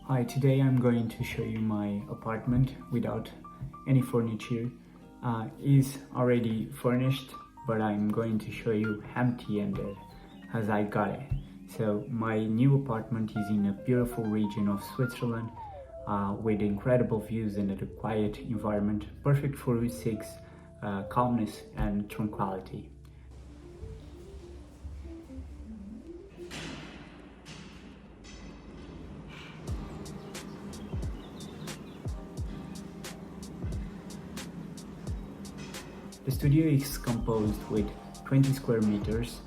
Hi, today I'm going to show you my apartment without any furniture. It's already furnished, but I'm going to show you empty-handed as I got it. So my new apartment is in a beautiful region of Switzerland with incredible views and a quiet environment, perfect for who seeks calmness and tranquility. The studio is composed with 20 square meters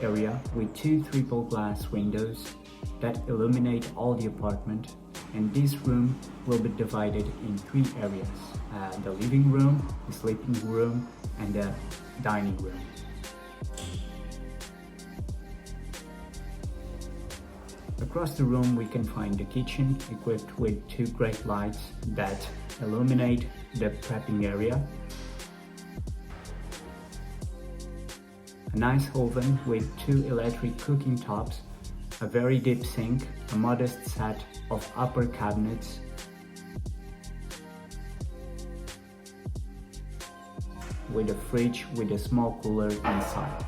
area with two triple glass windows that illuminate all the apartment, and this room will be divided in three areas: the living room, the sleeping room, and the dining room. Across the room we can find the kitchen equipped with two great lights that illuminate the prepping area, a nice oven with two electric cooking tops, a very deep sink, a modest set of upper cabinets, with a fridge with a small cooler inside.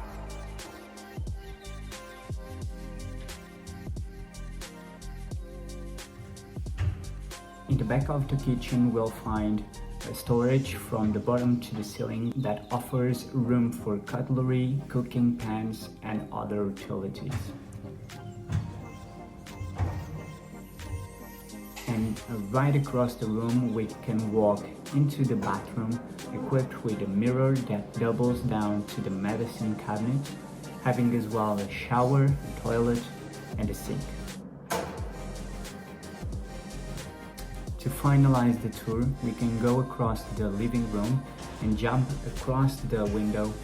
In the back of the kitchen we'll find a storage from the bottom to the ceiling that offers room for cutlery, cooking pans, and other utilities. And right across the room we can walk into the bathroom equipped with a mirror that doubles down to the medicine cabinet, having as well a shower, a toilet, and a sink. To finalize the tour, we can go across the living room and jump across the window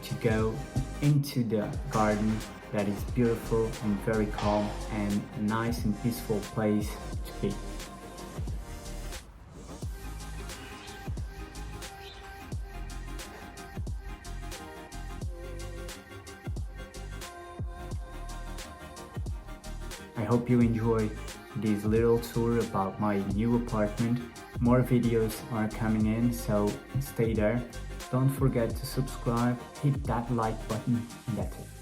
to go into the garden that is beautiful and very calm and a nice and peaceful place to be. I hope you enjoy this little tour about my new apartment. More videos are coming in, so stay there. Don't forget to subscribe, hit that like button, and that's it.